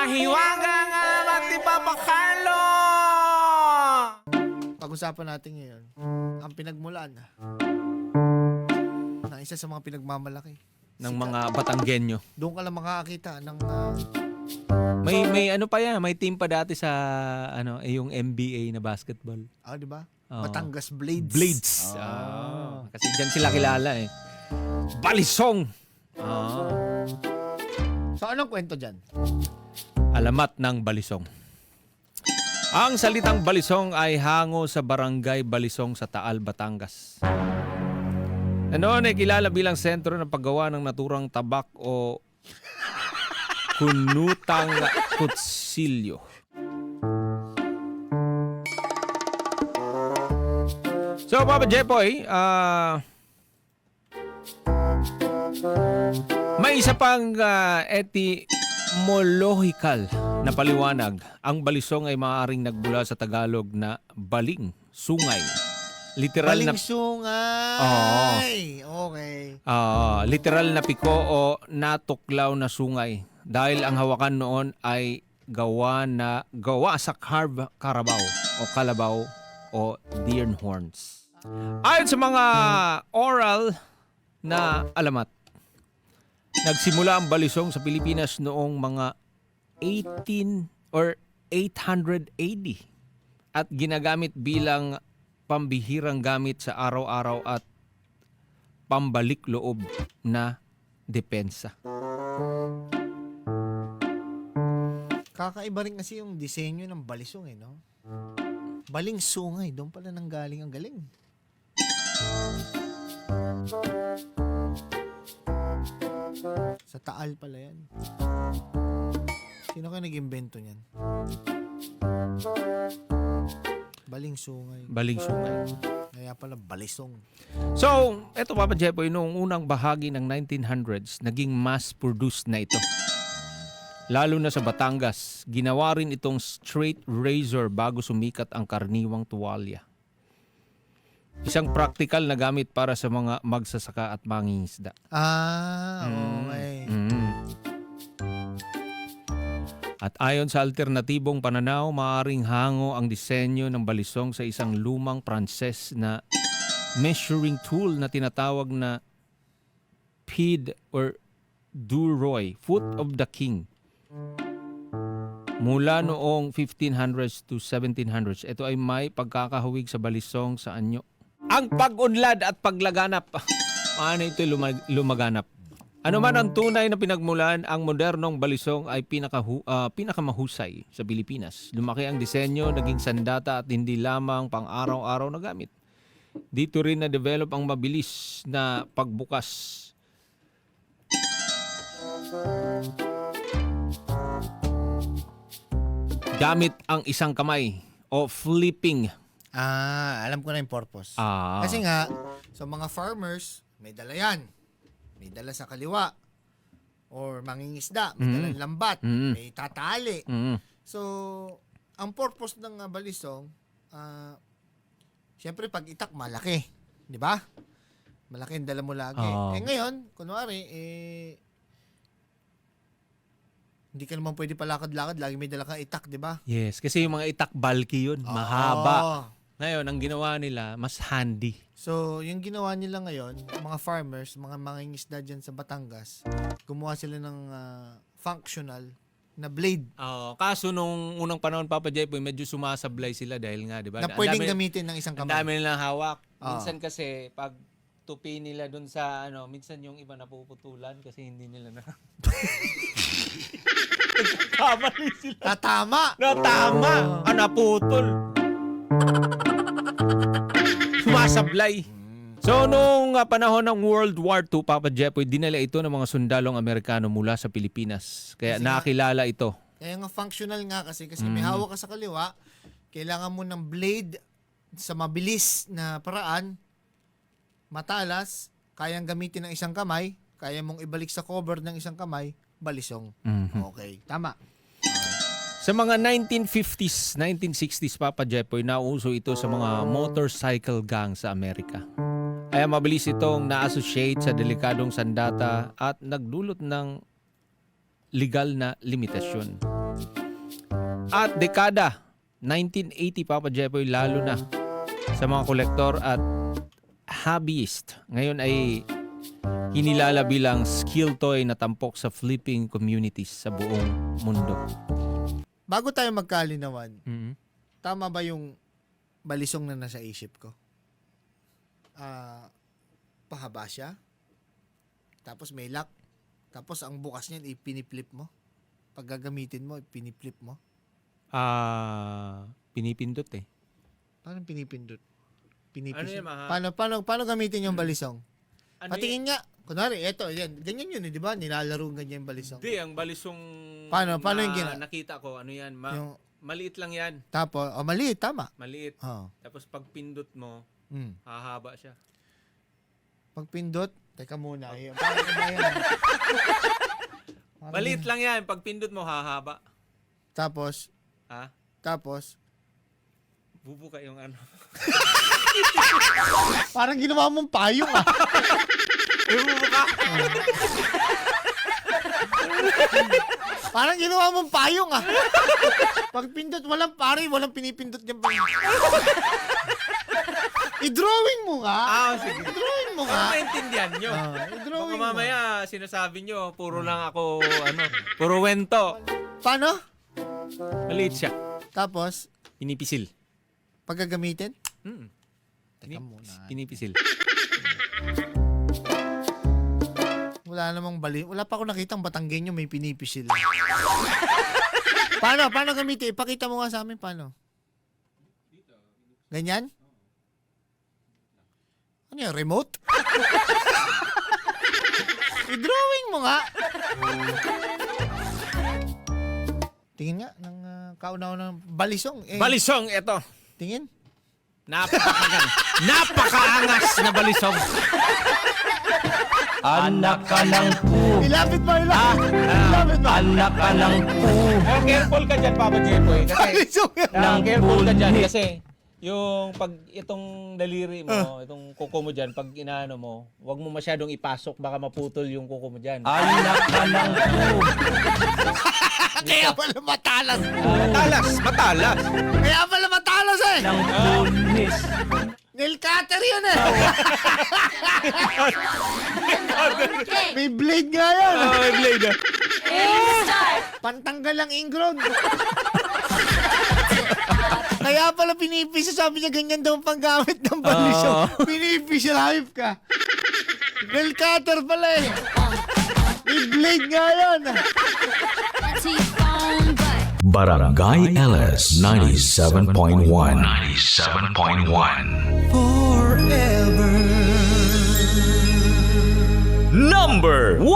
Mahiwaga nga matipapakalo! Pag-usapan natin ngayon, ang pinagmulan ng isa sa mga pinagmamalaki Ng mga Batanggenyo. Doon ka lang makakakita ng May ano pa yan, may team pa dati sa yung NBA na basketball. di ba? Oo. Batangas Blades. Blades. Kasi diyan sila kilala eh. Balisong. So anong kwento dyan? Alamat ng Balisong. Ang salitang Balisong ay hango sa barangay Balisong sa Taal, Batangas. Noon ay kilala bilang sentro ng paggawa ng naturang tabak o kunutang kutsilyo. So, Papa Jepoy, may isa pang etymological na paliwanag. Ang balisong ay maaaring nagbula sa Tagalog na baling, sungay. Literal na Balingsungay! Okay. literal na piko o natuklaw na sungay. Dahil ang hawakan noon ay gawa sa karabaw o kalabaw o deer horns. Ayon sa mga oral na alamat, nagsimula ang balisong sa Pilipinas noong mga 18 or 800 AD at ginagamit bilang pambihirang gamit sa araw-araw at pambalik loob na depensa. Kakaiba rin kasi yung disenyo ng balisong no? Baling sungay, doon pala nanggaling ang galing. Sa Taal pala yan. Sino kaya nag-imbento niyan? Baling sungay. Baling sungay. Kaya pala balisong. So, eto Papa Jepoy, noong unang bahagi ng 1900s, naging mass-produced na ito. Lalo na sa Batangas, ginawa rin itong straight razor bago sumikat ang karniwang tuwalya. Isang practical na gamit para sa mga magsasaka at mangingisda. Okay. At ayon sa alternatibong pananaw, maaaring hango ang disenyo ng balisong sa isang lumang Pranses na measuring tool na tinatawag na pid or duroy, foot of the king. Mula noong 1500s to 1700s, ito ay may pagkakahawig sa balisong sa anyo. Ang pag-unlad at paglaganap. Paano ito lumaganap? Ano man ang tunay na pinagmulan, ang modernong balisong ay pinakamahusay sa Pilipinas. Lumaki ang disenyo, naging sandata at hindi lamang pang araw-araw na gamit. Dito rin na-develop ang mabilis na pagbukas. Gamit ang isang kamay o flipping. Alam ko na yung purpose. Ah. Kasi nga, sa mga farmers, may dala yan. May dala sa kaliwa. Or mangingisda, may dalang lambat, may tatali. So, ang purpose ng balisong, siyempre pag itak, malaki. Di ba? Malaki ang dala mo lagi. Ngayon, kunwari, hindi ka naman pwede palakad-lakad, lagi may dala kang itak, di ba? Yes, kasi yung mga itak bulky yun, mahaba. Ngayon, ang ginawa nila, mas handy. So, yung ginawa nila ngayon, mga farmers, mga mangingisda dyan sa Batangas, gumawa sila ng functional na blade. Kaso nung unang panahon, Papa Jepoy, medyo sumasablay sila dahil nga, di ba? Na pwedeng gamitin ng isang Ang kamay. dami nilang hawak. Minsan kasi, pag tupi nila dun sa, minsan yung iba napuputulan kasi hindi nila na... Kamali sila. Tatama! Tama! Naputol. Sumasablay. So, nung panahon ng World War II, Papa Jepoy, dinala ito ng mga sundalong Amerikano mula sa Pilipinas. Kaya nakilala ito. Kaya nga functional nga kasi may hawak ka sa kaliwa, kailangan mo ng blade sa mabilis na paraan, matalas, kayang gamitin ng isang kamay, kaya mong ibalik sa cover ng isang kamay, balisong. Okay, tama. Sa mga 1950s, 1960s, Papa Jepoy, nauso ito sa mga motorcycle gang sa Amerika. Kaya mabilis itong na-associate sa delikadong sandata at nagdulot ng legal na limitasyon. At dekada 1980, Papa Jepoy, lalo na sa mga kolektor at hobbyist. Ngayon ay hinilala bilang skill toy na tampok sa flipping communities sa buong mundo. Bago tayo magkalinawan, Mhm. tama ba yung balisong na nasa isip ko? Pahaba siya. Tapos may lock. Tapos ang bukas niyan, ipiniflip mo. Pag gagamitin mo, ipiniflip mo. Pinipindot eh. Paano pinipindot? Ano yan, maha? Paano gamitin yung balisong? Ano Patingin nga. Kunwari, eto, yan. Ganyan yun, di ba? Nilalaro ganyan yung balisong. Hindi, ang balisong Paano yung nakita ko, ano yan, Yung, maliit lang yan. tapos, maliit, tama. Maliit. Oh. Tapos pag pindot mo, hahaba siya. Pag pindot, teka muna. Paano ba yan? Maliit lang yan. Pag pindot mo, hahaba. Tapos, Tapos, bubuka yung ano. parang ginawa mong payong Bubuka? Parang ginawa mong payong Pag pindot, walang pinipindot niyan pa. I-drawing mo nga. Sige. I-drawing mo nga. Para maintindihan nyo. Baka I-drawing mo. mamaya, sinasabi nyo, puro lang ako, puro wento. Paano? Maliit siya. Tapos, Pinipisil. pag gagamitin? Teka Pinip- muna. Pinipisil. Wala namang wala pa ako nakitang Batanggenyo may pinipisil. Paano gamitin? Ipakita mo nga sa amin paano. Ganyan? Ano yan? Remote? I-drawing mo nga. Tingin nga ng kauna-unang balisong. Balisong, eto. Tingin. Napakaangas na balisong. Anak ka ng pu. Ilapit mo. Ilapit mo. Anak ka ng pu. Careful ka dyan, Papa Jepoy. Kasi, Balisong yan. careful ka dyan. Kasi, yung pag itong daliri mo, itong kuko mo dyan, pag inaano mo, huwag mo masyadong ipasok, baka maputol yung kuko mo dyan. Anak ka ng pu. Kaya pala matalas. Matalas. Kaya pala matalas Ng pulis. Nail cutter yun May blade nga yan. May blade. Pantanggal ang ingrown. Kaya pala pinipis. Sabi niya ganyan daw ang panggamit ng balisong. Pinipis live ka. Nail cutter pala May blade nga yan. Barangay LS 97.1 97.1 Forever Number 1.